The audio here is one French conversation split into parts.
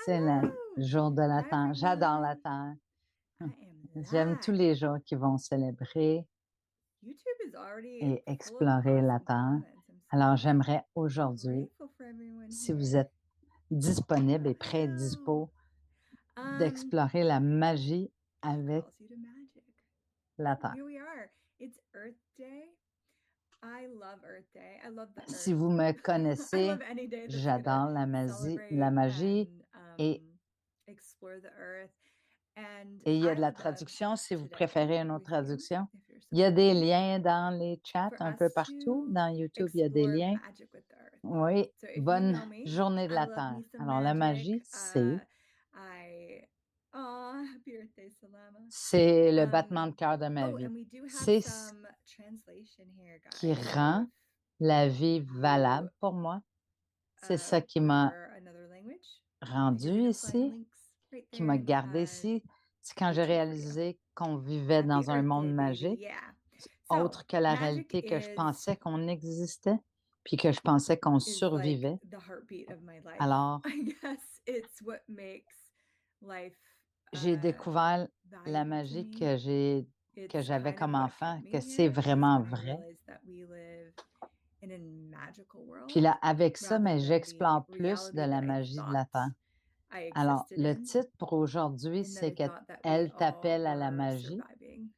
C'est le Hello! jour de la Hi, Terre. J'adore la everyone. Terre. I am J'aime tous les live. jours qui vont célébrer YouTube is already et full of explorer la awesome Terre. comments. I'm Alors, so j'aimerais aujourd'hui, grateful for everyone si vous here. êtes disponible et Hello. prédispo, Um, d'explorer la magie she avec calls you to magic. la Terre. Here we are. It's Earth Day. I love Earth Day. I love the Si Earth. vous me I love connaissez, any day that's gonna j'adore la celebrate magie and et, explore the Earth. And et il y a I de la would love traduction si vous today préférez une autre with you, traduction. if you're Il so y a des inclined, liens dans les chats for un peu us partout. to Dans YouTube, il y a des explore liens. magic with the earth. Oui, So if you bonne know me, journée de I la love Terre. me some Alors, la magie, magic. I happy birthday, Salama. c'est le battement de cœur de ma Oh, vie. and we do have C'est ce some translation here, qui guys. So rend if la vie you valable pour moi. C'est ça qui m'a prefer another language, rendu you're gonna find ici, links right qui there m'a in the gardé ici. C'est quand j'ai YouTube for you. réalisé qu'on vivait Happy dans un Earth monde Day, baby. magique, Yeah. So autre que la magic réalité que je is pensais qu'on existait, puis que je pensais qu'on like survivait. the heartbeat of my life. Alors, I guess it's what makes life j'ai découvert la valuable to magie me. que It's j'avais kind of comme what kept enfant, me que c'est here. It's vraiment when I vrai. realized that we live in a magical Puis world là, avec ça, rather mais than the j'explore plus de reality la that I magie de la thought Terre. I Alors, existed le in titre pour aujourd'hui, and that c'est I thought that we qu'elle all t'appelle à la were magie. surviving.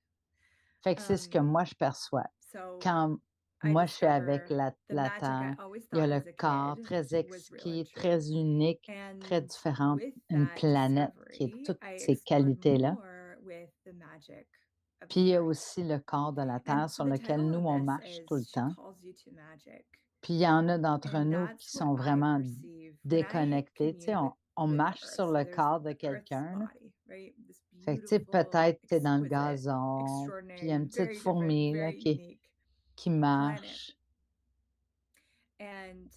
Fait que c'est ce que moi je perçois. So Quand I moi je suis avec discover the la magic I Terre, always il y a thought le as a corps kid très was real and exquis, true. très unique, très And différent, with une that planète qui est discovery, toutes I ces explored qualités-là. more with the magic of Puis il the y a earth. aussi le corps de la And Terre sur the lequel title nous, of on this marche tout le is She temps. Calls You to Magic. Puis il y en a d'entre And nous qui that's what sont I vraiment perceive when I déconnectés. Tu sais, commune on with the marche earth. sur So le there's corps de the earth's quelqu'un, là. body, right? This Fait que, tu sais, beautiful, peut-être tu es dans le exquisite, gazon, puis il y a extraordinary, une petite very different, fourmi, là, very unique qui planet. marche. And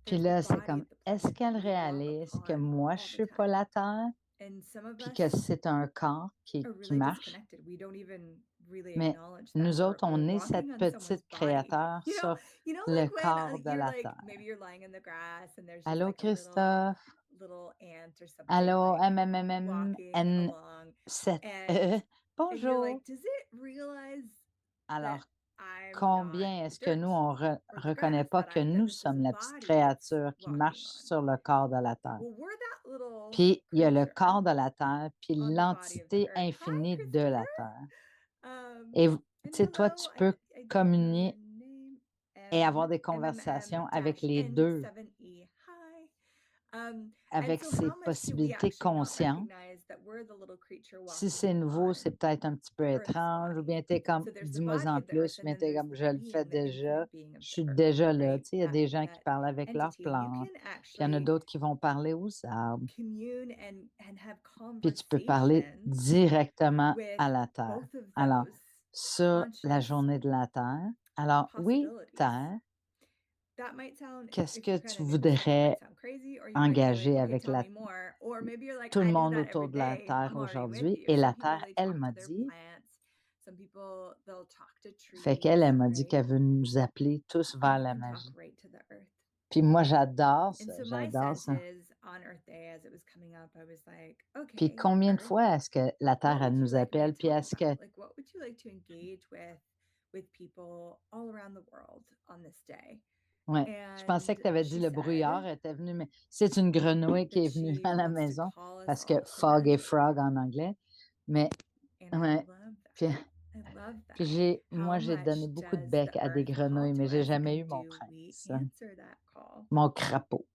Puis there's the là, c'est body comme, of the est-ce planet that qu'elle we walk réalise que upon moi, je all the suis pas time. la Terre, And some of puis que us c'est un corps are qui really marche? disconnected. We don't even really Mais acknowledge that nous autres, we're on est walking cette on someone's petite body. créature sur Like le when corps de you're la like Terre. maybe you're lying in the grass and there's just Allô, like a Christophe? little ant or something Allô, like walking along and MMMN7E. you're Bonjour. like, does it realize that Alors, I'm not combien est-ce que nous, dirt on or the reconnaît grass, pas que that nous this is sommes a la petite body that's créature qui walking marche on? sur le corps de la Terre? Well, we're that little Puis, il y a le creature corps de la Terre, puis on the body of the l'entité earth. Hi, infinie de Christopher. la Terre. Et, tu And sais, toi, tu hello, peux I don't know your communier name. et avoir des conversations avec les deux, MMM-N7E. Hi. And avec so ces how much do we possibilités actually not conscientes. recognize that we're the little creature Si walking c'est nouveau, c'est on peut-être un petit peu the earth's étrange, ou body? bien t'es comme, So there's the dis-moi body en of the earth, plus, ou and bien then t'es there's comme, the je le fais being, the déjà, infinite being of je the suis earth, déjà là. Tu right? sais, il y a des gens qui That parlent avec leurs entity. And you plantes, can puis il y en a actually d'autres qui vont parler aux arbres, commune and have puis tu peux parler conversations directement with à la Terre. both of Alors, those sur la conscious journée de la Terre, alors oui, possibilities. Terre, That might sound, qu'est-ce if que you're kind tu of new to this, that might voudrais sound crazy, or you might be like, engager okay, avec tell me more. Or maybe you're like, tout le I do monde that every autour de la day. Terre I'm already with aujourd'hui? you. Et Some la people, Terre, they elle talk m'a to their dit, plants. Some people, they'll talk to fait trees, qu'elle, elle m'a dit right? qu'elle veut nous appeler tous And vers you la can talk magie. right to the earth. Puis moi, j'adore And ça, so my j'adore sense ça. is on Earth Day, as it was coming up, I was like, Puis okay, combien de Earth, fois est-ce que la what Terre, elle would you nous like me to appelle? Puis talk est-ce que, about? Like, what would you like to engage with people all around the world on this day? ouais, je pensais And que tu avais dit she le brouillard said était venu, mais c'est une grenouille qui that est venue she à la wants to maison call us parce que all to fog et magic. frog en anglais. Mais, And I ouais, love puis, that. I love puis that. moi, How j'ai donné much beaucoup de does bec the à des earth call grenouilles, to mais j'ai us? jamais eu And mon do we prince, answer that call? mon crapaud.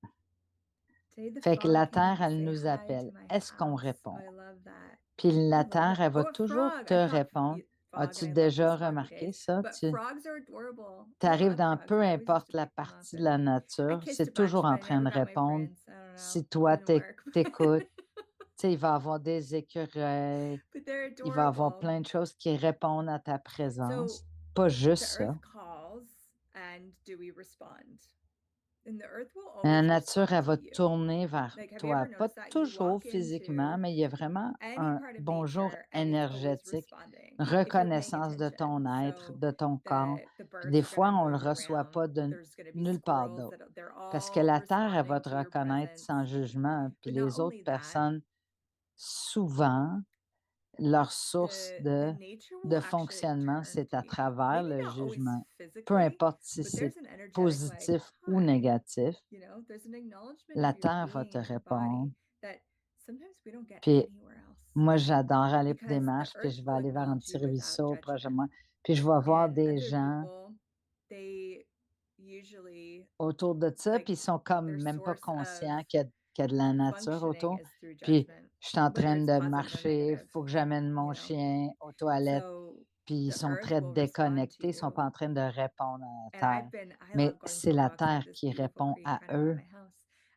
Today the Fait que frog la came Terre, in to elle say nous hi to appelle. my Est-ce qu'on house. Oh, répond? I love that. Puis I la love Terre, that. elle va Oh, a toujours frog. te I thought répondre. fog, and As-tu I love déjà these foggy remarqué days. ça? But Tu frogs are adorable. I arrives love dans frogs. peu I always used to importe la pick them up, partie de and la I nature, kissed a c'est bunch, toujours but en I train never de got my répondre. prince. I don't know. Si It toi, didn't work. t'écoutes, tu sais, il va y avoir des écureuils, But they're il va y avoir adorable. plein de choses qui répondent à ta So présence. Pas juste the ça. earth calls, and do we respond? and the earth will La always nature, respond elle to va you. tourner vers Like, have you toi, ever pas noticed that you toujours walk physiquement, into mais il y a vraiment any un part of bonjour nature and it's always énergétique, une responding if you're paying reconnaissance de ton attention? être, So de ton corps. the Puis des birds are fois, gonna on le move reçoit around. pas de There's gonna be nulle part squirrels d'autre. that they're Parce que all la terre, elle va responding te to your reconnaître sans presence. jugement, puis But not les autres only that, personnes, souvent, leur source the nature will de actually fonctionnement, turn c'est to à you. travers Maybe le not always jugement. Peu physically, importe si but c'est there's an energetic like, positif ou hi. négatif, There's an acknowledgement la of your terre va being te in your body répondre. that sometimes we don't get Puis anywhere else moi, j'adore aller pour des because the marches, puis earth je vais will aller vers un acknowledge petit you without ruisseau proche de judgment. moi, puis je vais voir And des other gens people, they usually autour de ça, puis ils like sont comme their même pas source of conscients qu'il y a de la nature functioning autour. is through Puis judgment, je suis en whether train it's de positive or marcher, il negative, faut que j'amène you mon know. chien aux toilettes, So puis ils the sont earth très will respond to déconnectés, ils sont pas you. en train de répondre à And la terre. I Mais love going c'est for la walks. I have terre this qui beautiful répond creek à kind of by eux. my house,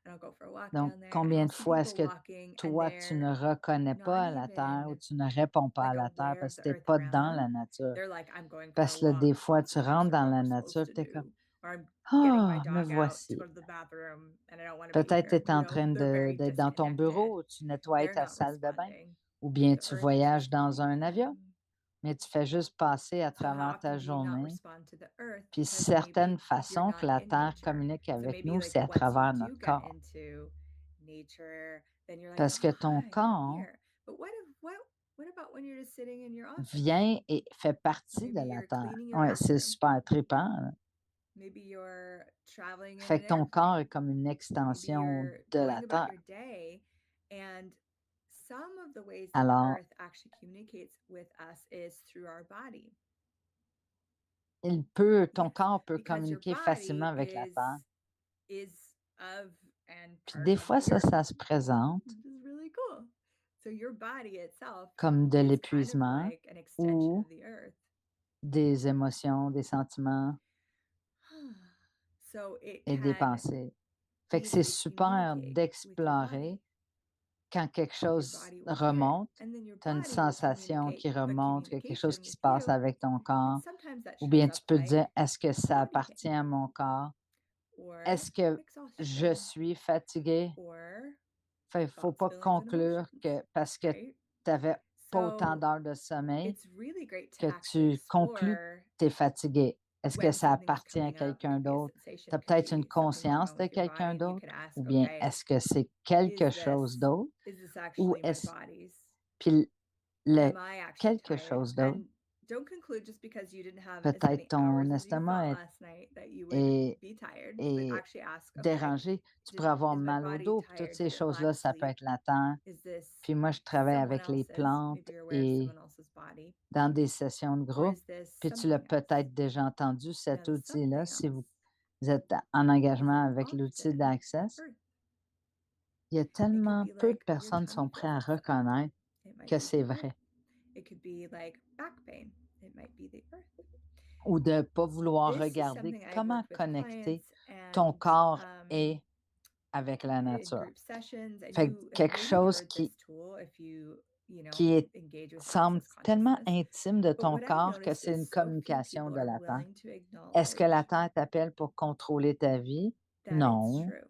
and I'll go for a walk Donc, down there, and combien I'll de see fois est-ce people que walking, and toi, tu ne they're reconnais not pas la terre ou even tu ne réponds pas à like la terre aware of parce que the tu n'es earth pas around dans them. la nature? They're like, I'm going for a Parce que là, des walk. fois, tu I'm not rentres sure dans what la I'm supposed nature, to tu es comme, do, or I'm getting my ah, me dog out to go voici. to the bathroom, and I don't want to be Peut-être tu here. es en train They're very d'être dans ton disconnected. bureau, tu nettoies They're ta not salle de bain, responding. ou bien The tu earth is voyages dans responding to un avion, them. mais tu fais juste passer à So how travers ta can we not journée. respond to the earth Puis because certaines maybe you're façons que not la in terre nature? communique So avec maybe nous, like c'est à once you travers do notre get corps. into nature, then you're like, Parce que oh ton hi, I'm corps here. But what about when you're just sitting in your office? vient et fait partie de Maybe la you're terre. cleaning your Ouais, c'est bathroom. super trippant, là. Maybe you're traveling in Fait an que ton corps airplane. est comme une Maybe extension you're de la going about terre. your day, and some of the ways that the Alors, earth actually communicates with us is through our body. ton Yes, corps peut because your communiquer facilement body avec la terre. is of and Puis part des of fois, the earth, ça se présente which is really cool. So your body itself comme de is kind of l'épuisement like an extension ou of the earth. des émotions, des sentiments So it et des can pensées. Fait que c'est easily super communicate with your d'explorer body. quand quelque Your chose body will hear it, remonte, and then your tu as une body will sensation communicate qui a remonte, quelque chose communication qui with se passe you. avec ton And corps, sometimes that ou shows bien up tu peux te like dire, est-ce que ça body appartient pain à mon corps? or Est-ce que je exhaustion suis fatiguée? or Fait, faut thoughts, pas feelings, and conclure emotions, que parce que right? tu n'avais pas autant So d'heures de sommeil it's really great to que actually tu conclus que explore tu es fatigué. Est-ce que when ça something is appartient à coming up. It quelqu'un could be a d'autre? Tu sensation, as it could peut-être une be something going conscience on de with your body, quelqu'un and you d'autre? could ask, Ou bien okay, est-ce que c'est quelque is chose d'autre? this Ou actually my est-ce body's? puis le Am I actually quelque tired? chose d'autre, And don't conclude just because you didn't have as peut-être many ton hours as you thought estomac last night that you would est, be tired, but est actually ask, okay, dérangé. Tu pourrais avoir is my mal au body dos, puis toutes tired? ces Did it choses-là, lack ça peut sleep? être latent. Is this Puis moi, je travaille someone avec les else's? plantes Maybe you're aware of et someone else's body. dans des sessions de Or groupe, is this puis tu l'as something else? peut-être déjà entendu, cet And outil-là, something si vous else êtes en is engagement avec l'outil often d'Access. earth. Il y a It could tellement be peu de like your personnes qui sont tummy prêtes feels à upset. reconnaître It might que be c'est the earth. vrai It could be like back pain. It might be the earth. ou de ne pas vouloir This is regarder something I've comment worked with connecter clients ton and corps est avec la in nature. group sessions, and Fait que you have quelque maybe chose heard this tool if you qui est, engage with semble access tellement consciousness. intime de But ton what I've corps que noticed c'est is une so few communication people de are la Terre. willing to Est-ce que la acknowledge Terre t'appelle pour contrôler ta vie? that it's Non. true.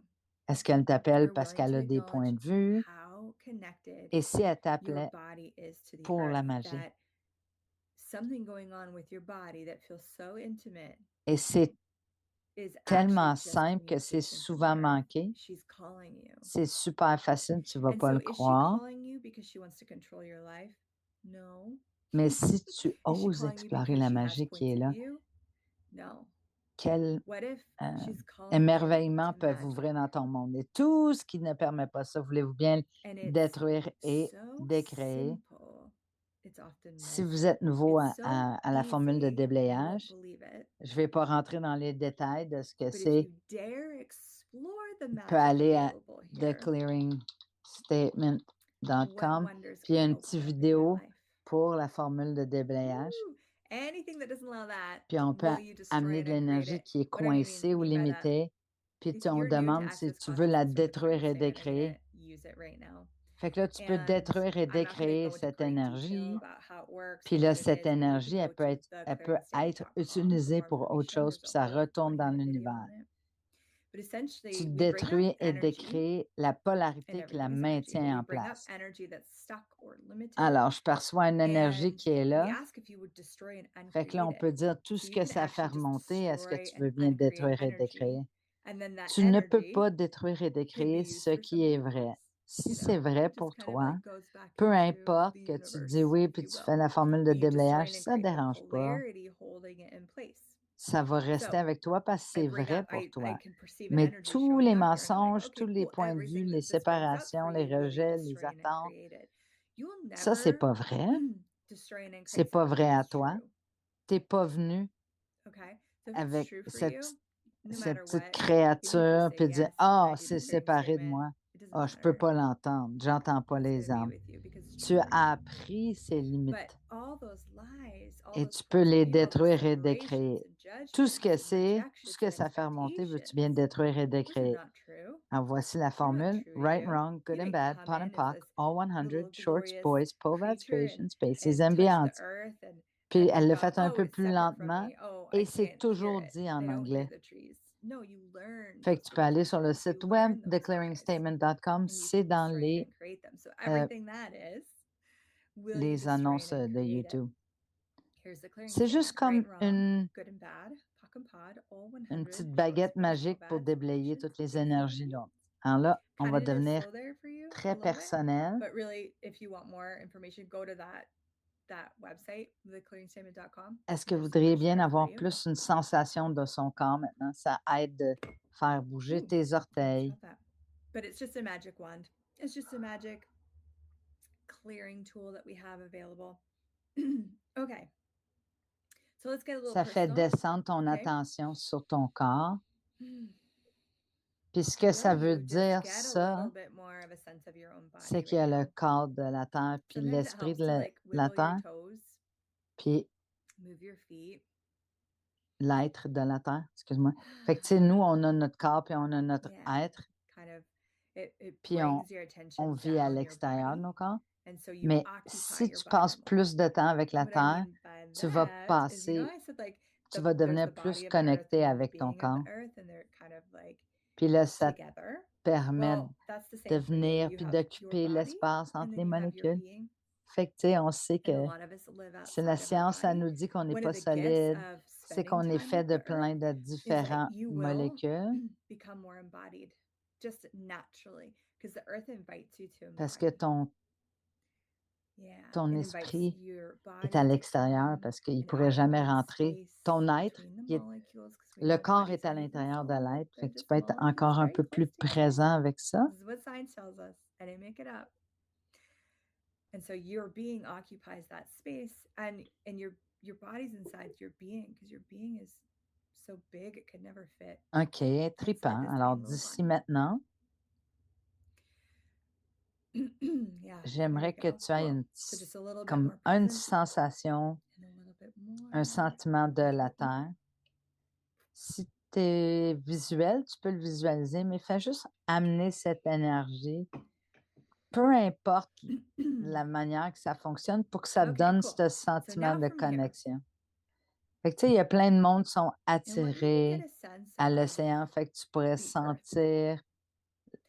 Est-ce qu'elle t'appelle Or parce willing qu'elle to a des points acknowledge de vue? how connected Et si elle your t'appelait body is to the pour la earth, magie? that something going on with your body that feels so intimate Et c'est is tellement actually just simple que c'est communication from the souvent earth. manqué. She's calling you. C'est super facile, tu vas And pas so le is she croire. calling you because she wants to control your life? No. Mais si tu Is she oses calling you explorer because la she has magie qui points est of là, view? No. quel What if she's calling you émerveillement to peuvent magic? ouvrir dans ton monde. Et tout ce qui ne permet pas ça, voulez-vous bien And le it's détruire et so décréer. simple. It's often Si missed. vous êtes nouveau It's so à la formule de easy, you won't déblayage, believe it. je vais pas rentrer dans les détails de ce que But if c'est. you dare explore the Tu peux magic aller à available here, what theclearingstatement, wonders puis il y a can une open petite up in your vidéo life? pour la formule de déblayage. Woo! Anything that doesn't allow that, Puis on peut will you destroy amener it de and create l'énergie it? qui est What do I coincée ou mean by that? limitée. Puis If on you're new to demande si access tu veux la consciousness or the détruire et practice, I'm décréer. gonna use it right now. Fait que là, tu peux And détruire et I'm not going to décréer go into cette great detail énergie. about how it works Puis or là, what it cette is, but you énergie, can go to elle peut être theclearingstatement.com for utilisée more pour autre information. chose, There's puis a ça whole retourne dans 20-minute video l'univers. on it. But Tu essentially, we bring up détruis et energy décrées la and polarité qui la everything is energy, but maintient we en bring up place. energy that's stuck or limited, Alors, je perçois une énergie and qui est we là. ask if you would destroy and Fait que là, uncreate on it. peut dire tout So ce you que can ça fait actually just remonter, est-ce que destroy tu and veux bien uncreate détruire et décréer? energy, and then that Tu ne peux energy pas détruire et can be décréer used ce for qui est something vrai. else. Si You c'est know, vrai it just pour kind of toi, like goes back peu into importe the que tu universe, dis oui if puis you tu fais will. la formule de But you destroy déblayage, and ça create the dérange pas. polarity holding it in place. Ça va rester So avec toi parce que I c'est bring vrai up, pour I toi. can perceive an Mais energy tous showing les up here, and I'm like, mensonges, tous okay, les cool. points de vue, Everything les that this brings up séparations, for les you will be rejets, les destroyed and attentes, created. You will ça, c'est never pas vrai. destroy and C'est create pas something vrai à that's toi. true. T'es pas venu Okay, so if it's avec true for cette, you, no cette matter petite what, even if you créature say puis dire yes and ah, I do c'est the clearing séparé de statement, moi. it doesn't Ah, je peux matter. pas l'entendre. J'entends pas It's les going to be âmes. with you because it's Tu true. as appris ses But limites all those lies, all et those tu peux false les ideas, all those détruire et separations décréer. and Tout ce judgments que and c'est, tout rejections ce que and ça fait remonter, veux-tu expectations, bien détruire et those are décréer. not true. Alors voici la They're not formule. true to Right, you. wrong, good You and didn't bad, come pot and in as pock, this all little 100, shorts, glorious boys, pole creature creation, spaces, and touch the ambiance. earth Puis and elle then l'a go, fait un oh, peu it's plus separate from lentement me. Oh, I et c'est can't hear toujours it. dit en I don't hear anglais. the trees. No, you learn Fait que those tu peux aller sur le limitations. site You web learn de those lies, clearingstatement.com, and you c'est can dans destroy it and create them. So everything that is, will you les destroy annonces it and de create it? YouTube. Here's the clearing C'est juste statement. Right, comme wrong, good and bad, POC and POD, all une 100, petite shorts, baguette boys, magique pour POVAD, déblayer separations, toutes les spaces, and énergies ambience. lourdes. Alors là, on Kind va of did it devenir slow there for you a très little bit, personnel. but really, if you want more information, go to that website, theclearingstatement.com. Est-ce que vous There's so voudriez much bien there for avoir you. plus une sensation de son corps maintenant? Ça aide de faire bouger Ooh, tes let's orteils. feel that. But it's just a magic wand. It's just a magic clearing tool that we have available. Okay. So let's get a little Ça fait personal. descendre ton Okay. attention sur ton corps. Puis ce que Feel ça veut you just dire, get a ça, little bit more of a sense of your own c'est body qu'il y a right le now. corps de la Terre, puis Sometimes it l'esprit helps de to la like wiggle your Terre, toes, puis move your feet. l'être de la Terre, excuse-moi. Fait que, tu sais, nous, on a notre corps, puis on a notre Yeah, être, kind of it puis brings your on attention vit à down your l'extérieur de body, nos corps. and so you Mais occupy si your tu body passes more. plus de temps avec la What I Terre, mean by tu vas that is, you know, passer, I said like tu vas there's devenir the plus body of the earth connecté and then the avec ton being of corps. the earth, and they're kind of like Puis là, ça te together. permet Well, that's the de same for you. venir You puis have your d'occuper body, l'espace and entre then les you have your molécules. being. Fait que, tu sais, on sait And a que lot of us live c'est la outside of our science, ça body. nous dit qu'on n'est One pas of the gifts solide, of c'est spending qu'on est time fait with de the plein earth de is that différentes you will molécules become more embodied just naturally because the earth invites you to parce que embody. Yeah, ton it invites esprit your est body à to l'extérieur come parce qu'il ne and pourrait jamais occupy the rentrer. space Ton être, between the il est- molecules because we le know corps bodies est à are moving l'intérieur de slowly. l'être. They're Fait que tu just peux être molecules encore un very peu close plus together. présent avec ça. This is what science tells us. I didn't make it up. And so your being occupies that space, and your body's inside your being because your being is so big it could never fit OK, inside trippant. this Alors, tiny little d'ici body. maintenant, Yeah, there j'aimerais we que go. tu aies Cool. So just a little bit comme more une presence sensation, and a little bit more. un sentiment de la Terre. Si tu es visuel, tu peux le visualiser, mais fais juste amener cette énergie, peu importe la manière que ça fonctionne, pour que ça te Okay, donne cool. ce So sentiment now de from here, connexion. Fait que, tu sais, il y a plein de monde qui sont I want you to attirés get a sense à of l'océan, fait que tu pourrais the earth. sentir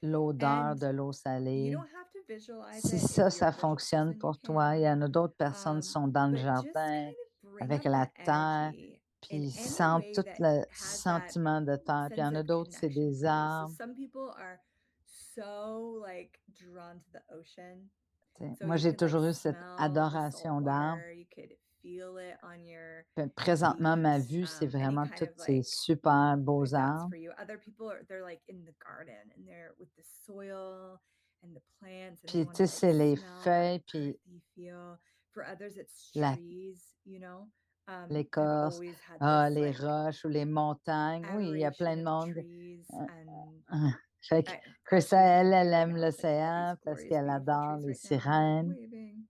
l'odeur And de l'eau you salée. don't have to visualize Si it. ça, If you're a ça visual fonctionne person, you pour toi, il y can. en a d'autres personnes qui sont dans le But just jardin kind of bring avec up la that terre, energy puis in ils any sentent way tout that le has that sentiment de terre. Puis il y sense en a of d'autres, c'est connection des for you. So arbres. some people are so like drawn to the ocean. Tu sais, So moi, you j'ai could like toujours eu cette smell the adoration salt d'arbres. water. You could feel it on your Puis présentement, ma feet. vue, c'est Any vraiment kind tous of ces like super beaux if that's arbres. for you. Other people are they're like in the garden and they're with the soil and the plants and they Puis, want tu to sais, like c'est les smell that feuilles, puis earthy feel. For others, it's la, trees. You know, I've l'écorce, always had this les like roches ou les montagnes. Oui, il y a plein adoration de of monde. trees and Fait que I Krista, actually elle, being elle here right aime now. It's like all these l'océan parce glorious, qu'elle beautiful adore trees les right now. And I'm like sirènes. waving.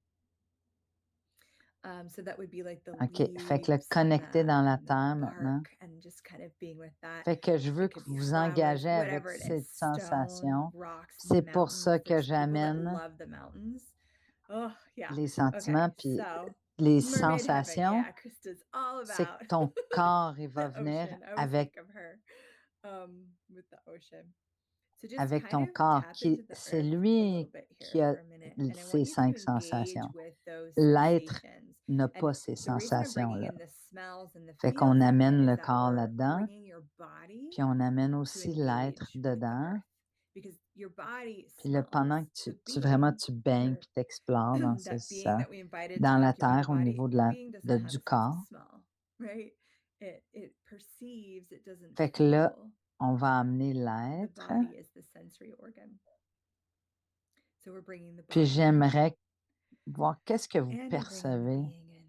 So that would be like the OK. Fait que le leaves connecter dans la and the terre maintenant. bark and just kind of being with that. Fait que je veux It que could be vous flowers, engagez avec whatever it is, cette stone, sensation. rocks, C'est pour mountains. ça que There's people that j'amène love the mountains. Oh yeah. les Okay. sentiments puis So les mermaid heaven. sensations. Yeah, Krista's all C'est about que ton corps, il va the venir ocean. I always avec think of her. with the ocean. So just avec kind ton of corps, tap qui into the c'est earth a little lui bit qui here a for a minute. And I want ces you to 5 engage sensations. with those L'être sensations. n'a pas And ces the reason I'm bringing sensations-là. in the smells and the Fait qu'on feels of it amène is le that corps we're là-dedans, bringing your body puis on amène to aussi l'être engage with the dedans. earth. Because your body Puis là, pendant smells. que The tu vraiment being, tu baignes your puis t'explores dans that being that we invited to dans la occupy the terre au body, niveau de the la being doesn't have du a sense of corps. smell, right? It perceives, it doesn't Fait que là, feel. on va amener The l'être, body is the sensory organ. So we're bringing the puis body in, j'aimerais voir qu'est-ce que vous and we're bringing the percevez. being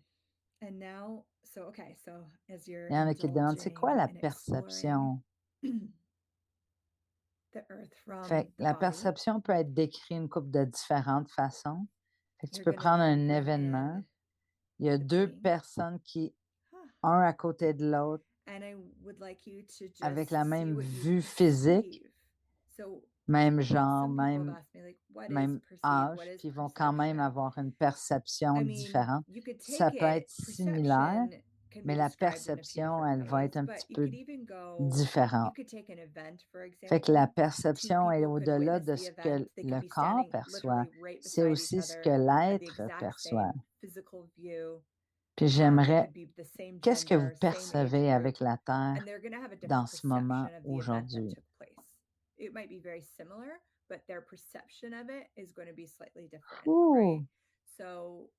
in. And now, so okay, so as you're Il y en a qui demandent, c'est quoi la indulging and exploring perception? the earth from Fait que the la body, perception peut être décrite une couple de différentes façons. Fait que tu you're peux gonna prendre then un bring événement. in Il y a the 2 being. personnes qui, Huh. un à côté de l'autre, And I would like you to just avec la see même what you vue physique, perceive. So même genre, some people have même, asked me, like, what is même perceive? âge, What is puis ils vont quand même perception? avoir une perception I mean, différente. you could Ça take peut it, être similaire, perception can mais be la described in a few perception, different elle va être ways, un but petit you peu could even go, you différente. could take an event, for Fait que la example. Two perception est people could au-delà witness de the ce event. que They le could be corps standing perçoit. literally right C'est beside each aussi ce other, que have the l'être exact perçoit. same physical view. Puis They j'aimerais, could be the same qu'est-ce que vous gender, same age percevez group, avec la Terre and they're going to have a dans different ce moment perception of the event that aujourd'hui? took place. It might be very similar, but their perception of it is going to be slightly different, right? Ouh! So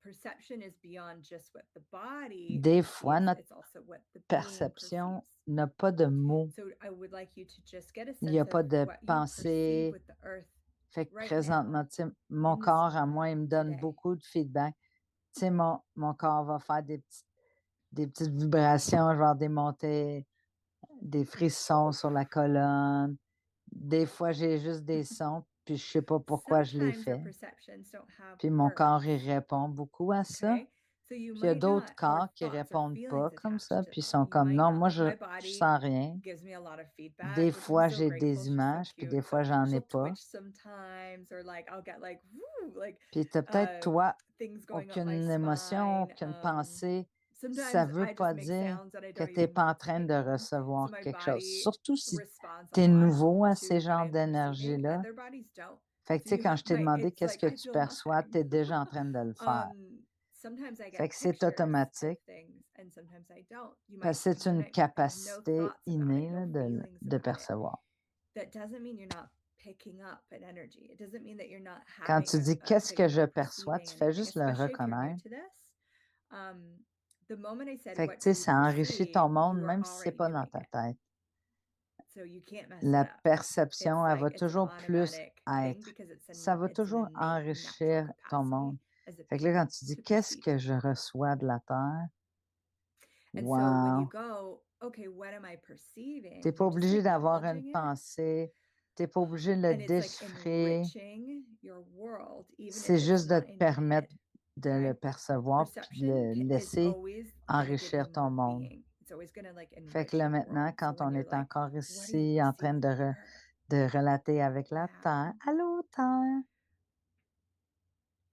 perception is beyond just what the body Des fois, perceives, notre it's also what the being perception perceives. n'a pas de mots. So I would like you to just get a Il n'y a sense pas of de what you perceive pensée. with the earth Fait que right présentement, now, tu sais, mon in this corps à moi, il me moment, donne today. beaucoup de feedback. Tu sais, mon corps va faire des petites vibrations, je vais avoir des montées, des frissons sur la colonne. Des fois, j'ai juste des sons, puis je sais pas pourquoi je les Sometimes our fais. perceptions don't have Puis mon corps, il words, répond beaucoup à ça. okay? So you Puis il y a might d'autres not, or corps qui thoughts or répondent pas feelings comme attached ça, to puis ils them. sont You comme might non, not. moi Like my je body sens rien. gives me a lot of feedback, Des which fois, I'm so j'ai grateful. des She's so images, puis cute. des So fois, j'en ai she'll pas. twitch sometimes, or like I'll get like woo, like Puis t'as peut-être, toi, things going up my aucune émotion, spine. aucune pensée. Ça Sometimes veut I pas just make dire sounds that I que don't tu n'es even pas en want to train make de them. So recevoir my quelque chose. body Surtout si responds tu a es lot nouveau à to ces what genres I'm perceiving, d'énergie-là. and their bodies don't. Fait que, So tu sais, you quand je t'ai demandé it's qu'est-ce like que I tu feel perçois, tu es nothing. déjà en train de le faire. Sometimes I Fait get que c'est pictures of automatique. things, and sometimes I don't. Parce que c'est une Have no capacité thoughts about innée it, no là, feelings de about it. percevoir. That doesn't mean you're not picking up an energy. It doesn't mean that you're not Quand having tu dis qu'est-ce que je perçois, tu fais juste le especially if you're new reconnaître. to this. The moment I said Fait que, what tu sais, do you ça enrichit ton perceive, monde, you are même si c'est already pas dans doing ta it. tête. So you can't mess La it up. perception, elle va It's an toujours plus automatic thing être. because Ça va it's an toujours innate, natural enrichir ton monde. capacity as a Fait que là, being quand tu dis to qu'est-ce perceive. que je reçois de la Terre, And so when you wow! go, okay, what am I perceiving? T'es pas You're just obligé d'avoir une acknowledging it. pensée, t'es pas obligé de le And it's like déchiffrer. enriching your world, even if C'est it's juste de not te in your permettre head. de Okay? le percevoir puis de Perception le is laisser always going to give you enrichir ton more monde. being. It's always going to like Fait enrich que là, your maintenant, world. So quand when on you're est like, encore what do you ici en perceive train with the earth? de relater avec la Wow. Terre, allô Terre,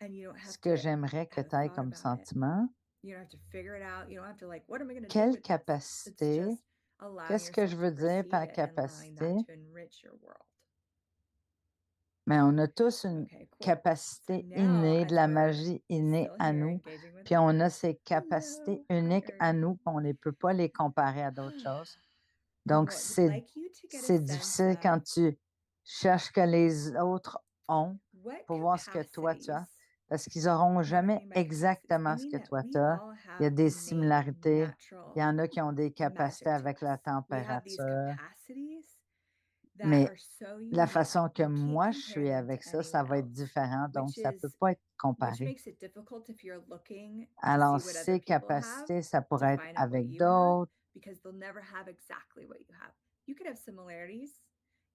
And you don't ce have que to j'aimerais que have tu ailles thought comme about it. sentiment, You don't have to figure it out. You don't have to like, what am I going to do quelle with this? It's capacité, just allowing qu'est-ce que je yourself to veux dire perceive par it and allowing capacité? that to enrich your world. Mais on a tous une Okay, cool. capacité So now, innée, de as la we're magie innée still à here nous, engaging with puis the on a earth, ces capacités hello, hi uniques à earth. nous, puis on ne peut pas les comparer à d'autres choses. I Donc, would c'est like you to get a c'est sense difficile of quand tu cherches que les autres ont what pour voir ce que toi tu as, capacities. parce qu'ils n'auront What do I jamais mean by capacities? I exactement ce mean que that toi we tu as. all Il y a have des innate, similarités. natural Il y en a qui ont des magic capacités to avec la us. We have these température. capacities that Mais are so la unique. façon que You can't moi je compare suis them avec to ça, ça anyone va être else, différent. Donc, which ça ne peut is pas être which comparé. makes it difficult if you're looking to Alors, see what other ces people have capacités, ça to pourrait être find out what avec you have d'autres. because they'll never have exactly what you have. You could have similarities,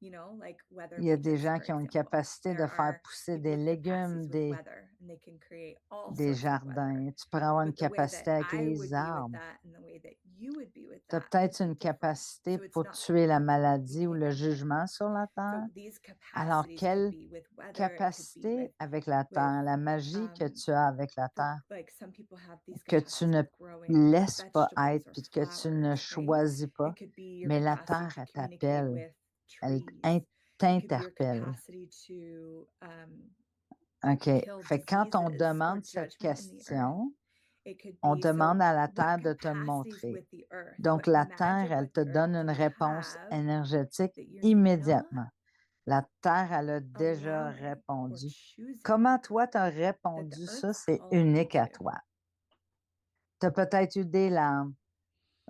you know, like weather Il y a des meters, gens for qui ont une example. capacité de There faire are pousser people des with légumes, capacities with weather, and and they can create all des sorts of weather. jardins. Tu pourrais avoir une But the way that capacité avec I les would be with arbres. that and the way that you would be with Tu as that peut-être would be une different. capacité So it's pour not tuer la maladie ou competing le against. jugement sur la So terre. these Alors, capacities could quelle be with weather, it could be capacité avec la with terre, la magie que tu as avec la terre, like some people have these que tu capacities ne with growing laisses pas vegetables être, or puis que tu ne flowers, right? choisis pas, It could be your mais la capacity terre, to elle communicate t'appelle, with elle trees. It could be your t'interpelle. capacity to OK. kill Fait que quand on diseases or demande cette judgment in the earth. question, It could on be so demande à la what terre de te capacities montrer. with the earth, Donc, what la terre, magic elle with te the earth donne do une you réponse have énergétique that you're immédiatement. not La terre, elle a déjà allowing or répondu. choosing Comment toi, tu as that the répondu ça, earth's c'est calling you unique à to? toi. Tu as peut-être eu des larmes.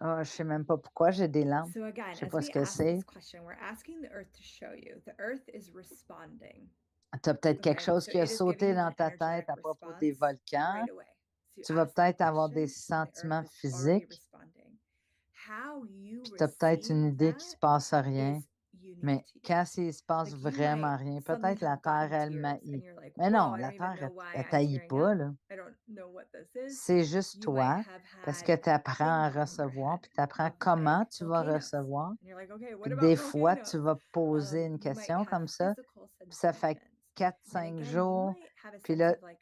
Ah, je ne sais même pas pourquoi j'ai des larmes. So again, Je sais as pas we ce que ask c'est. this question, we're asking the earth to show you. The earth is responding. Tu as peut-être quelque Okay, chose so qui a it is sauté giving you dans an ta tête energetic à propos des response volcans. right away. So you Tu vas ask that peut-être avoir des question, and the earth sentiments is already physiques. responding. How you Puis tu as peut-être une receive idée that qu'il ne se passe rien. is unique Mais to you. quand il se passe Like you vraiment might rien, something peut-être la have gotten terre, elle tears, m'haït. and you're like, Mais whoa, non, I la don't even terre, know elle why ne I'm t'haït tearing pas, up. là. I don't know what this is. C'est juste You might toi, have parce had que tu apprends à things on your recevoir, head puis tu apprends of comment like tu vas volcanoes. recevoir. And you're like, okay, what Puis about des fois, tu volcanoes? vas poser une You might question have comme ça, physical puis ça fait sensations. And 4-5 again, you jours, might have a puis sense là, of like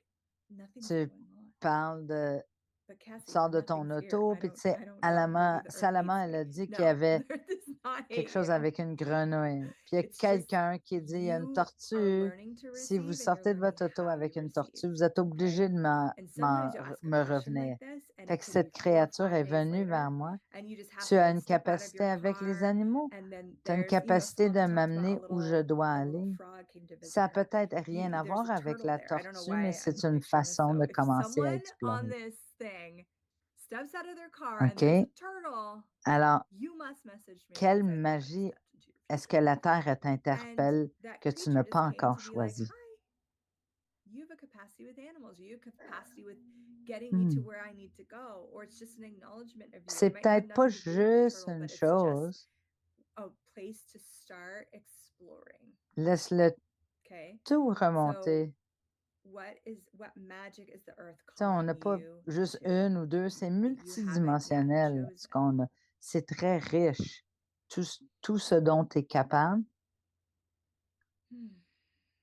nothing's tu going on. parles de... But Tu Cassie, sors de ton nothing's here. auto, puis tu sais, I don't know. Maybe the earth Salamand, hates elle me. a dit qu'il y No, avait the earth does not quelque hate chose you. avec une grenouille. Puis il y a It's just quelqu'un qui dit, il y a une you are tortue. learning to Si vous receive and you're sortez de learning votre auto how avec you une receive. tortue, vous êtes obligé de And sometimes you'll ask a me question revenir. like this, and Fait it que could cette be 4 or créature 5 est days venue later, vers moi. and you just have Tu to as like une step out of capacité your avec les car, animaux. and then Tu as une there's, capacité Simone de talked about m'amener où je dois a little aller. frog came to visit Ça a her. peut-être rien à There's voir a avec turtle la there. I don't know tortue, mais why c'est I'm une picturing this. façon So de if commencer à someone on explorer. this thing steps out of their car and OK? there's a turtle, Alors, you must message me quelle because I've already magie stepped into your est-ce future. que la Terre And t'interpelle that que tu creature n'as just pas came encore to be like, choisi? hi, you have a capacity with animals. You have a capacity with getting me to Hmm. where I need to go. Or it's just an acknowledgement of you. C'est It might have peut-être pas nothing to do with the juste turtle, une but it's just chose. a place to start exploring. Laisse-le Okay. tout So remonter. what magic is the earth Tu sais, on calling n'a pas you juste to une ou deux, c'est that you haven't yet multidimensionnel ce chosen? qu'on a. C'est très riche. Tout ce dont tu es capable. Hmm.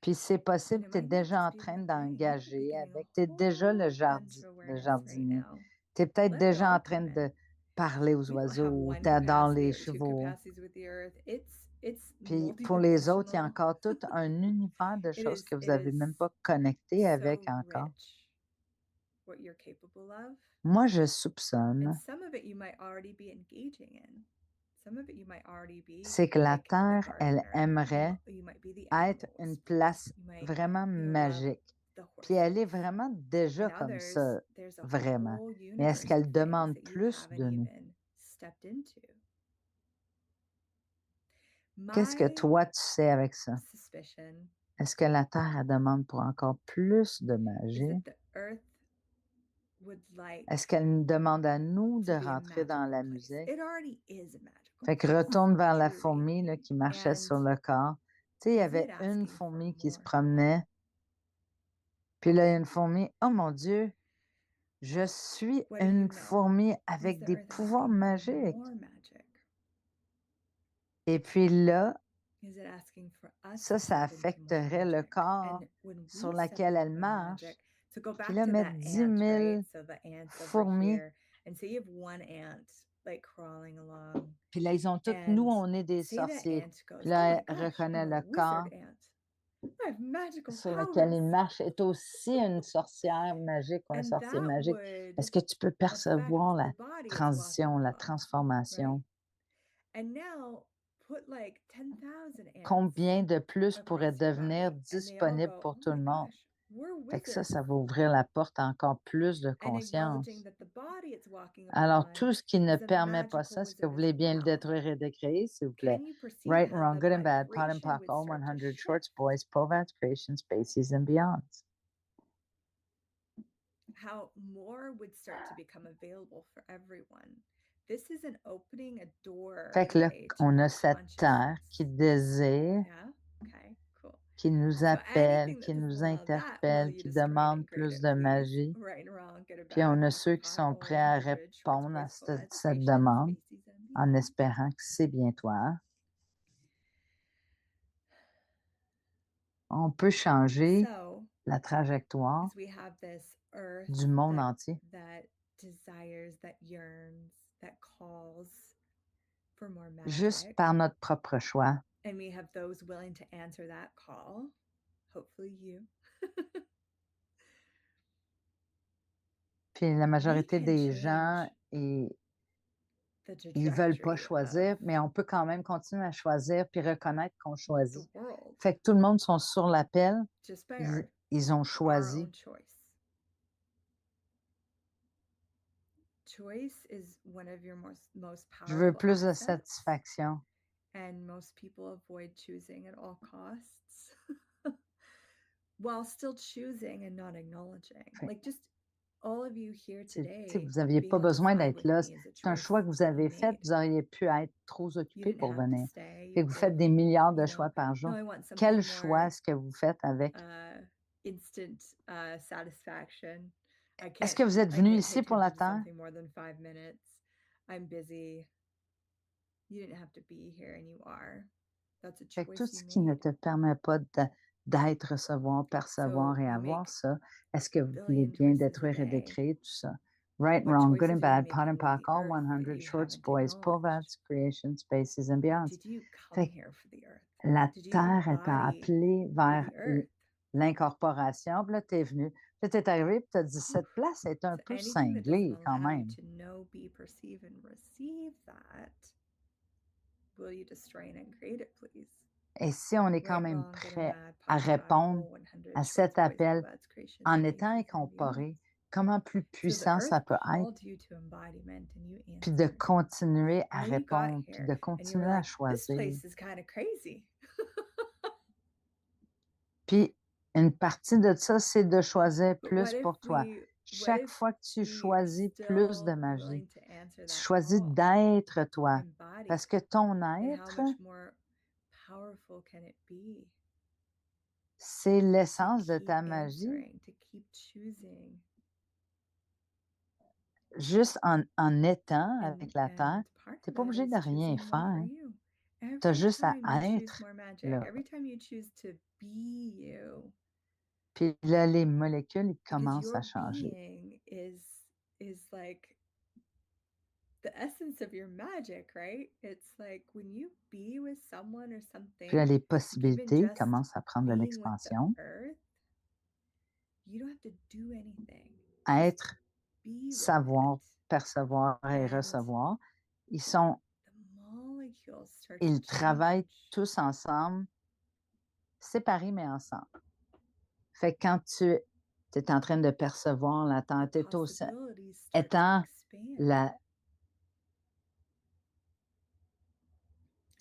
Puis c'est And possible, it tu es might not déjà en just be train one thing. You might be d'engager getting a avec. Tu es déjà whole bunch of le awareness right jardinier. now. Tu es peut-être Let it déjà all en train come de in. parler aux We don't have oiseaux, one tu adores capacity les or two chevaux. capacities with the earth. It's Puis pour les autres, il y a multidimensional. encore tout un univers de choses que vous It n'avez is même pas connecté avec so encore. rich what you're capable of. Moi, je And soupçonne, some of it you might already be engaging in. Some of it you might already be c'est que la like the Terre, elle gardener. aimerait You might be the être animal une whisperer. place You might, vraiment love magique. the Puis elle est horses. vraiment déjà And comme others, ça, there's a vraiment. whole Mais est-ce universe qu'elle of things demande that you plus haven't de nous? even stepped into. Qu'est-ce que My toi, tu sais avec ça? suspicion Est-ce que la Terre, elle demande pour encore plus de is magie? that the earth would like Est-ce qu'elle nous demande à nous de to be a rentrer dans la magical place. musique? It already is a magical Fait que place, retourne vers la truly. fourmi là, qui marchait And sur le corps. Tu sais, il y isn't avait it une asking for fourmi qui se more? promenait. Puis là, il y a une fourmi. Oh mon Dieu, je suis What do you une know? fourmi Is avec the des earth pouvoirs asking for magiques. more magic? Et puis là, Is it asking for us ça to step into more affecterait le magic? corps And when we sur step lequel into elle more marche. magic, to go Puis back là, to mettre that 10 ant, 000 right? So the ant's over fourmis. here, and say you have one ant like crawling along, Puis là, ils ont tous, nous, and on est des say that sorciers. ant goes, Puis "Oh là, my elle gosh, reconnaît I'm a le corps wizard ant. I have magical sur lequel il powers." marche, est aussi une sorcière magique ou un And sorcier that magique. would Est-ce que tu peux affect percevoir la the body it's transition, walking la along, right? transformation? And now put like 10,000 ants Combien de plus pourrait across your devenir body, and they all disponible go, pour "Oh tout my le monde? gosh, we're Fait que ça wizards." va ouvrir la porte à encore plus de And conscience. acknowledging that the body it's walking Alors, upon tout ce qui ne is a permet pas magical ça, est-ce que vous wizard as voulez bien le well. détruire et décréer, s'il vous plaît? Can you perceive Right, how wrong, the good and bad, pot and vibration pock, would all start to 100 shift? shorts, boys, povats, creation, spaces, and beyonds. How more would start to become available for everyone. This is an opening a Fait que là, doorway to on a more cette terre consciousness. qui désire, Yeah? Okay, cool. qui nous So appellent, anything qui that doesn't nous allow that, will interpellent, you qui destroy and demandent create plus it, de please? magie. Right and wrong, good or Puis on bad, a piece ceux of qui pie, sont all prêts à 100, shorts, répondre à boys, full ads, cette creations, demande species, and en beyond. espérant que c'est bien toi. On peut changer So, la trajectoire as we have this earth du monde that, entier that desires, that yearns, that calls for more juste magic, par notre propre choix. and we have those willing to answer that call, hopefully you, Puis la we majorité can des gens, change the ils veulent pas trajectory choisir, of mais on peut quand même continuer à choisir puis reconnaître qu'on the choisit. world Fait que tout le monde sont sur l'appel, just by ils ont our choisi. own choice. Choice is one of your most Je veux powerful plus de assets, satisfaction. and most people avoid choosing at all costs while still choosing and not acknowledging. Fait- Like just all of you here Tu sais, today vous n'aviez being pas able to besoin fly d'être with là. me is a C'est un choice choix que vous that you avez fait. made. Vous auriez pu être trop You occupé didn't pour have to venir. stay. Fait You que vous could faites have, des milliards de you choix know, par no, jour. I want Quel something choix more est-ce que vous faites avec? instant satisfaction. Est-ce que vous êtes I venu can't ici pay pour la attention to Terre? something more than 5 minutes. I'm busy. You didn't have to be here, and you are. That's a Fait que tout choice ce you qui ne made. te permet pas d'être, recevoir, percevoir So et you avoir make ça, est-ce que vous voulez billion bien choices a détruire et day. décréer tout ça? Right, What wrong, good choices and are you bad, pot making and with pack, the all earth that 100, you shorts, haven't boys, acknowledged? povats, creation, spaces and beyonds. Did you come Fait que here for the earth? la Did you Terre est embody appelée for vers the earth? l'incorporation. Puis là, tu es venu. Puis tu es arrivé, puis tu as dit, cette place est un So peu anything that doesn't cinglée quand allow you même. to know, be, perceive, and receive that, will you destroy and create it, please? Et si on est quand Right, même wrong, good and prêt bad, à pot and pack, répondre all 100, à shorts, cet boys, appel povats, creations, en étant spaces, and beyond. incorporé, comment plus So the puissant ça earth peut être, called you to embodiment, and you puis de answered. continuer à And then you got répondre, puis here, de and you were continuer à like, this choisir. place is kind of crazy. Puis une partie de ça, c'est de choisir But plus pour toi. Chaque fois que tu choisis plus de magie, tu choisis d'être toi. Parce que ton être, c'est l'essence de ta magie. Juste en étant avec la Terre, tu n'es pas obligé de rien faire. Tu as juste à être là. Puis là, les molécules ils commencent à changer. Is like the essence of your magic, right? It's like when you be with someone or something. Puis là, les possibilités just commencent à prendre de being with the l'expansion. earth, you don't have to do anything. Être, Be with savoir, it. percevoir et And recevoir, the molecules start ils to travaillent change. tous ensemble, séparés mais ensemble. Fait que quand tu es en train de percevoir la Terre, The possibilities start étant to expand.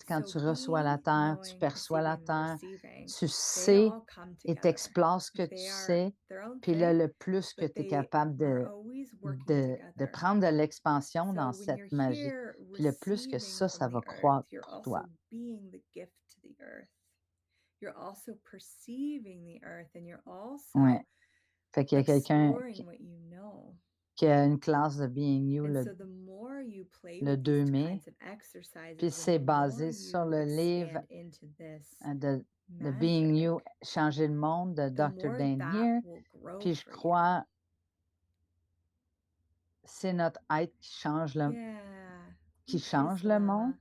Quand So tu reçois la being, Terre, tu knowing, perçois la perceiving, Terre, receiving, tu they sais all come et together. t'explores ce que They tu are sais, their own puis là, thing, le plus que but tu es they capable are always working de together. prendre de l'expansion So dans when cette you're magie, here puis le plus que receiving ça from va the earth, croître you're pour also toi. being the gift to the earth. You're also perceiving the earth, and you're also Ouais. Fait qu'il y a quelqu'un exploring what you know. qui a une classe de Being You And so the more you play le with 2 these mai, kinds of exercises, puis and c'est the basé more sur you le livre expand into this de magic, Being You, Changer le monde de the Dr. more Dane that Here. will grow Puis je for you. crois c'est notre être qui change le, Yeah. change le monde.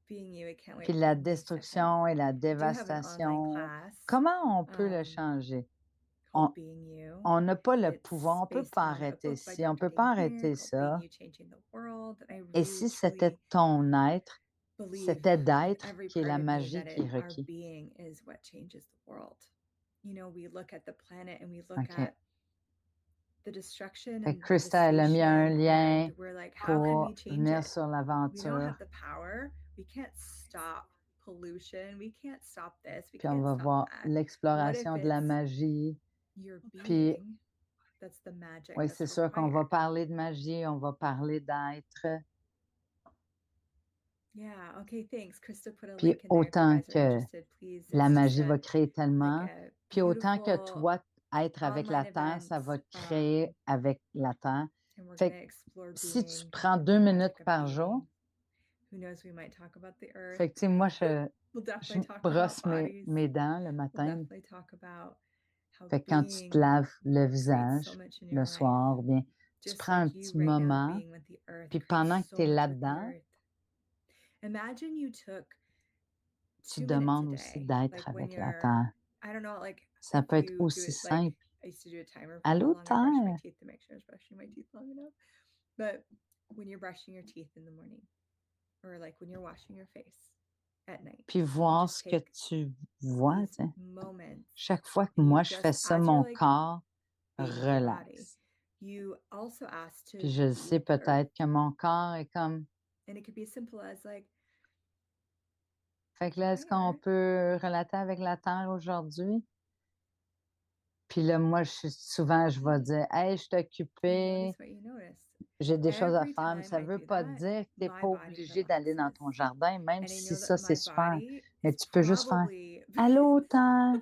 Being you, I can't wait Puis for la you in just a second. destruction et la I do have an online dévastation, class comment on peut le changer? called Being You. On n'a pas le It's pouvoir, on ne peut based pas on a arrêter book by ci, on ne Dr. peut pas Dane Here arrêter called ça. Being You, Changing the World. And I Et really, si c'était truly ton être, believe c'était with d'être every qui est part la of me magie that qui est our requis. being is what changes the world. You know, we look at the planet and we look OK. at the destruction Fait and que Krista, elle a mis un devastation, lien and we're like, how can pour we change venir it? sur We don't l'aventure. have the power. We can't stop pollution. We can't stop this. We Puis on can't va stop voir that. l'exploration What if de la it's magie. your Puis, being? That's the magic oui, that's c'est sûr qu'on va required. parler de magie, on va parler d'être. Yeah. Okay. Thanks. Krista put a Puis link in there if you autant guys are que interested, please. la It's just magie va a créer like tellement, a puis autant que beautiful toi, être avec online la Terre, ça event. va te créer avec la Terre. And we're Fait gonna que explore si tu being, prends the 2 magic minutes of par jour, being. Who knows? We might talk about the earth. fait que tu sais, moi, We'll je definitely talk brosse about bodies. mes dents le We'll matin. definitely talk about how Fait que quand tu te being laves le creates so visage much in le your life. soir, ou bien tu Just prends un like you petit right now moment, being with the earth puis creates pendant que so tu es much with the là-dedans, earth. Imagine you took tu 2 minutes a demandes aussi day, d'être like when avec la you're, Terre. I don't know, like Ça if peut être you do aussi it like simple. I used to do a timer for how Allô, long I brush my Terre? teeth to make sure I was brushing my teeth long enough. But when you're brushing your teeth in the morning, or like when you're washing your face at night, Puis you voir just ce que take tu vois, these tu sais. moments Chaque fois que and you moi je fais just, ça, as you're mon like corps being with your body, relaxe. you also ask to Puis je be sais with the earth. peut-être que mon corps est comme... And it could be as simple as like, Fait que là, est-ce hi qu'on earth, peut relater avec la Terre aujourd'hui? Puis là, moi, souvent, je vais dire, hey, je suis and occupée, notice what you notice. j'ai des choses à Every faire, mais ça time ne I veut do pas that, dire que tu n'es my pas body obligé d'aller dans relaxes. ton jardin, même And I si know ça, that c'est my super. body Mais is tu peux juste faire probably allô, Terre.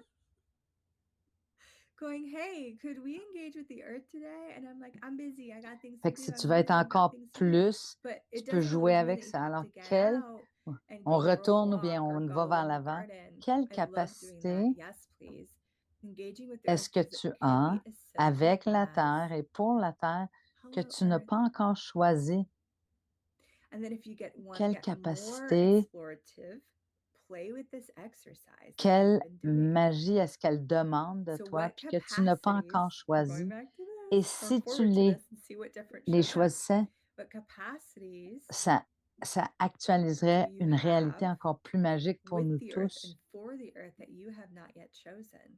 going, hey, could we engage with the earth today? And I'm like, I'm busy. I got things to Fait que do. si I'm tu veux être busy. I've got encore things to do. plus, But tu it peux doesn't jouer always mean avec that you ça. have Alors, to get out and on go for a retourne ou bien walk or on va go vers in the l'avant. garden. Quelle I love doing that. capacité Yes, please. Engaging with the est-ce earth que could tu be as as simple avec la as, Terre et pour la Terre que hello, tu n'as earth. pas encore choisi? And then if you want to Quelle get more capacité, explorative, play with this exercise that quelle we've been doing. magie est-ce qu'elle demande de So toi what puis que tu n'as pas encore capacities, we're going choisi? back to Et this, or si tu forward to this and see what different les shows up. choisissais, What capacities ça actualiserait do you une réalité have encore plus magique pour with nous the earth and tous. for the earth that you have not yet chosen?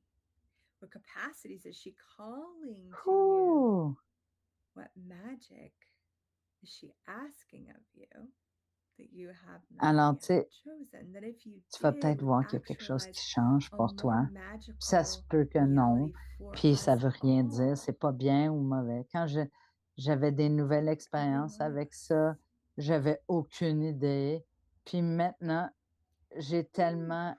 What capacities is she calling to you? Ouh! What magic is she asking of you that you have Alors, not tu sais, yet chosen? That if you tu vas did, peut-être would voir qu'il y a quelque chose actualize qui change a pour more toi. Puis ça se magical peut que non. reality for Puis ça us veut rien dire. all. C'est pas bien ou mauvais. Quand j'avais des nouvelles expériences Every one of avec us. ça, j'avais aucune idée. Puis maintenant, j'ai tellement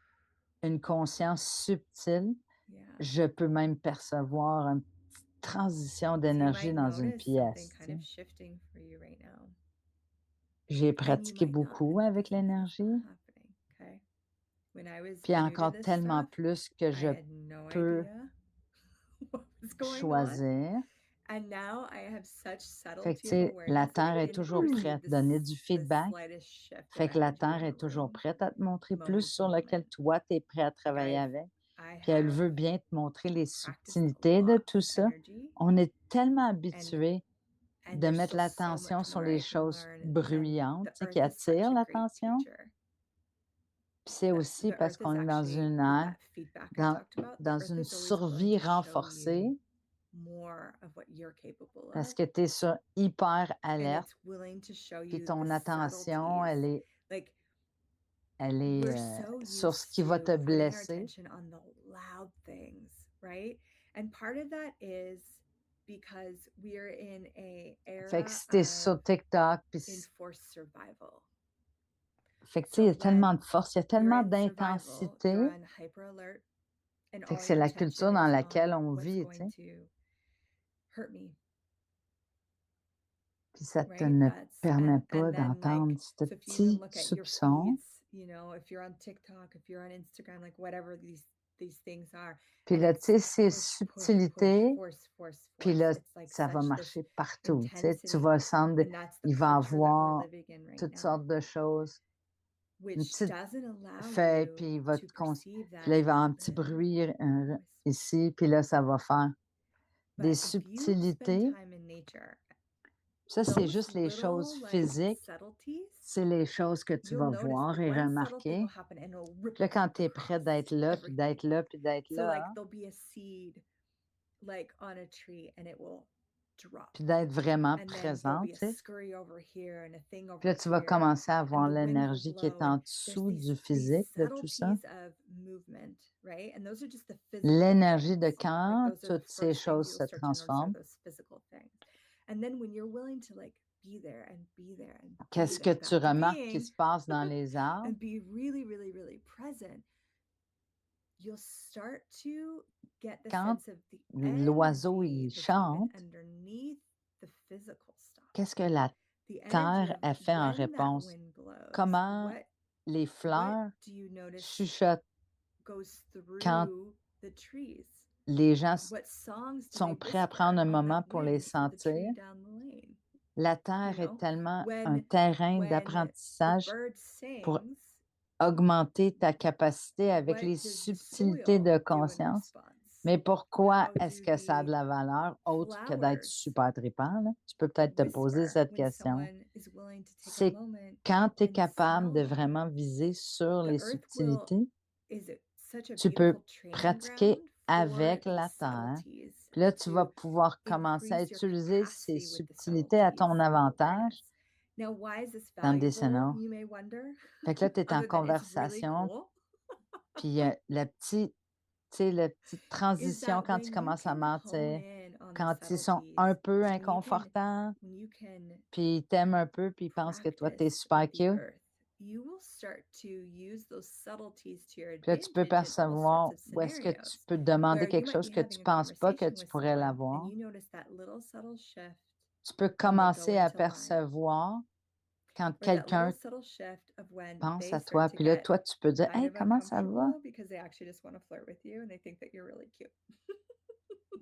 une conscience subtile, Yeah. je peux même percevoir une petite transition So you d'énergie might dans une notice something pièce. kind of shifting for you right now. J'ai And you pratiqué might not, beaucoup and it avec doesn't have l'énergie. happening, okay? When I was Puis new to encore this tellement stuff, plus que I je had no peux idea what was going on. choisir. And now I have such Fait que, tu subtlety of sais, awareness la that Terre I est can toujours perceive prête à the donner du feedback. slightest shift of Fait que la energy Terre in est the toujours room, prête à te montrer moment plus to sur lequel moment. toi, tu es prêt à travailler I avec. I Puis elle have veut bien te montrer les practiced a subtilités de lot tout with ça. energy, On est tellement and habitué de there's mettre still so l'attention much sur more les I can choses learn. And bruyantes, the tu sais, qui earth is such attirent a great l'attention. teacher. Puis c'est aussi The parce earth is qu'on est dans actually, une with ère, that feedback I dans, talked about, the dans earth une is always willing survie to show renforcée, you more of what you're capable parce of, que tu es hyper and alerte, it's willing to show puis you ton the attention, subtleties. Like, elle est we're so sur ce used qui va to te putting our blesser. attention on the loud things, right? And part of that is because we're in a Fait que era si t'es of sur TikTok, puis enforced survival. fait que tu sais, il y a tellement de force, il y a You're tellement in survival, d'intensité. you're on hyper alert, and Fait que all c'est your la culture attention dans is laquelle on on what's vit, tu going sais. to hurt me, Puis ça te right? ne That's permet and pas then like, d'entendre ce so if you even petit look at your soupçon. feeds, you know, if you're on TikTok, if you're on Instagram, like whatever these things are, Puis and là, tu sais, it's ces push, push, push, subtilités, force. puis là, It's like ça va such this marcher partout, tu sais. Tu intensity, vas sentir, and that's the il va culture that we're avoir living in right toutes now, sortes de choses. Une which petite doesn't allow feuille, puis you il va to te perceive puis that là, il va y avoir un as petit a bruit whisper. ici, puis là, ça va faire des But if you spend subtilités. time in nature, Ça, c'est those juste les choses little like physiques. subtleties, C'est les choses que tu you'll vas notice voir et one subtle thing remarquer. will happen and it'll Puis là, ripple quand tu es prêt across d'être là, puis everything. d'être là, puis d'être So like là, there'll be a seed like on a tree and it will drop. puis d'être vraiment And then there'll présent, be tu a sais. scurry over here and a thing over Puis là, tu vas here, commencer à and voir the wind will l'énergie qui est blow, en and there's dessous du these physique de tout ça. subtleties of movement, right? And those are just the physical L'énergie de things. Like quand those are the toutes ces first things choses you'll se start to notice are transforment. those physical things. And then when you're willing to like be there and be there and be Qu'est-ce que there, tu that remarques qui being, se passe dans les arbres? and be really, really, really present, you'll start to get the Quand sense of the l'oiseau, energy il that's even chante, underneath the physical stuff. qu'est-ce que la The energy terre of a fait en when that réponse? wind blows, Comment les what fleurs do you notice chuchotent goes quand through the trees? les gens What songs do sont they prêts à whisper prendre un on moment that pour les wind for the sentir? tree down the lane? La You terre est know, tellement un when terrain the d'apprentissage bird pour sings, augmenter ta capacité avec what les does the subtilités soil de do in conscience. response? Mais pourquoi How est-ce do que ça a de the la valeur autre que d'être flowers super trippant, là? Tu peux peut-être te poser whisper cette when question. someone is willing to take a C'est moment quand tu es and capable smell de them? vraiment viser sur The les earth will subtilités, is such a tu peux beautiful training pratiquer ground for avec these la terre. subtleties Puis là, and tu vas to pouvoir commencer à increase your utiliser ces capacity with the subtilités à subtleties ton of avantage awareness. Now, why is this dans le valuable, dessin. you may wonder? Fait que là, tu es en Other than it's really conversation, cool, puis la petite, tu sais, la petite is transition that quand when tu you commences à can hone mentir, in on the quand ils sont subtleties, un peu when inconfortants, you can puis ils t'aiment un peu, puis ils pensent que toi, tu es practice super with the cute. earth, you will start to use those subtleties to your Puis là, tu peux advantage in all percevoir sorts of où est-ce que tu scenarios peux demander where you quelque might chose be que tu having a penses pas que conversation tu with pourrais someone l'avoir. and you notice that little subtle shift Tu peux when they go commencer à into line, percevoir quand or that quelqu'un little subtle shift of when pense they à start toi. to Puis là, get toi, tu peux dire, kind hey, of comment ça va? uncomfortable because they actually just want to flirt with you and they think that you're really cute.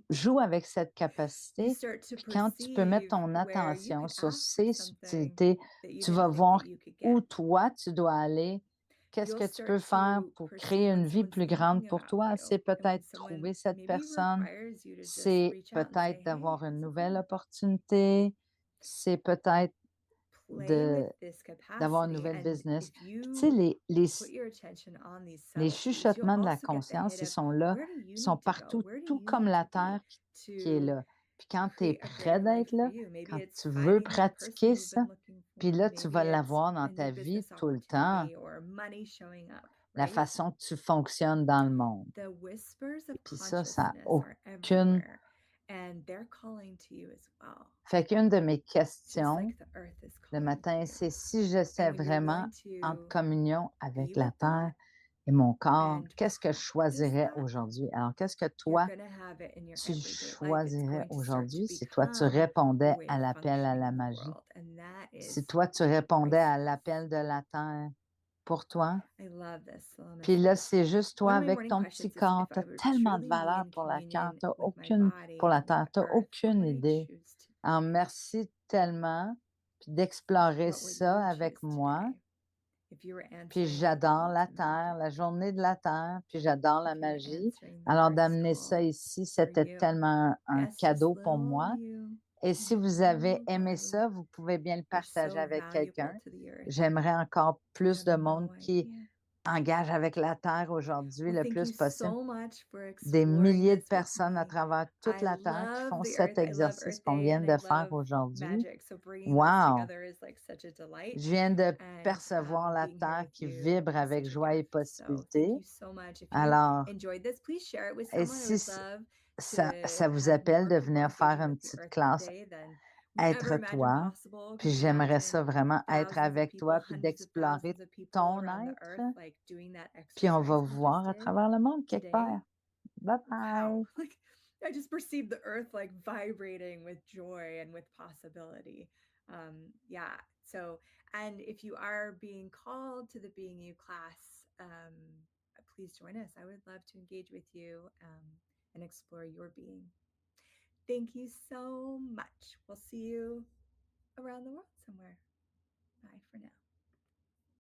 Joue avec cette You capacité. start to Puis quand tu peux mettre perceive ton where you attention could sur ask for ces something subtilités, that you tu didn't vas think voir that you could où get. toi, tu dois aller. Qu'est-ce You'll que tu peux start faire to pour perceive créer when une vie someone's plus grande thinking pour about toi? you C'est and when peut-être someone trouver cette maybe personne. requires you to just C'est reach out and say, peut-être hey, d'avoir une how's it nouvelle going? opportunité. C'est peut-être Play with this d'avoir une capacity, nouvelle and business. if Puis tu sais, you put your attention on these les subtleties, you'll chuchotements de la also get the conscience, hit ils of sont là, where do you ils sont need to go? partout, Where do tout you comme need la to terre qui est be là. Puis quand tu es to create a prêt greater life d'être for là, you? Maybe quand it's tu veux finding that person pratiquer you've ça, been looking puis for. là, tu vas Maybe it's l'avoir dans a ta new vie business tout le temps, opportunity or money showing up, la right? façon que tu fonctionnes dans le monde. The whispers of Puis ça n'a consciousness are aucune... everywhere, and they're calling to you as well. Fait qu'une de mes Just questions like the earth is le calling to matin, you. c'est si j'essaie And when you're vraiment willing en to communion avec be la with terre that et mon corps, and qu'est-ce que je practice choisirais that, aujourd'hui? Alors, qu'est-ce que you're toi, going to have it in your tu everyday life. It's choisirais going to start to aujourd'hui si toi, tu become a répondais way à of l'appel à functioning la in the magie? world. And that Si is toi, tu répondais à priceless. l'appel de la terre pour toi? I love this. So let me Puis là, see. c'est juste toi One of my avec morning ton questions petit is corps. if Tu I as would tellement de truly be valeur in pour la terre. communion Tu with my aucune, body pour la and with terre. the Tu earth, what aucune would I idée. choose to Alors, be? merci tellement puis d'explorer What would ça you avec choose moi. today? If you were Puis answering that j'adore call la to terre, magic, la journée de la terre, puis j'adore la if you were magie. answering the Alors earth's d'amener ça call ici, for c'était you. tellement un Yes, just cadeau pour little moi. you Et in si your vous avez little aimé body. ça, vous pouvez bien le You're partager so avec quelqu'un. valuable to the earth. J'aimerais encore You plus de have monde no qui idea. engage avec la terre aujourd'hui Well, le thank plus you possible. so much for Des exploring milliers de this with personnes à me. travers toute I la terre qui love font the cet earth. I love exercice Earth qu'on Day vient and de I faire love aujourd'hui. magic. So bringing this Wow! together is like such a delight. Je viens de And percevoir la being here terre with qui you vibre is avec such a joie et gift. So possibilité. thank you so much. If you Alors, enjoyed this, please share it with et someone. I si would love ça vous to have appelle more de people venir faire engaging une with the petite earth that classe, day than we ever être imagined toi, possible. puis Could you j'aimerais ça imagine vraiment être thousands of avec people, toi, puis hundreds of d'explorer thousands of people ton around the être, earth, like doing that puis on exercise va we voir just à did travers le monde quelque today? part. Bye Wow. bye! Like I just perceived the earth like vibrating with joy and with possibility. Yeah. So, and if you are being called to the Being You class, please join us. I would love to engage with you and explore your being. Thank you so much. We'll see you around the world somewhere. Bye for now.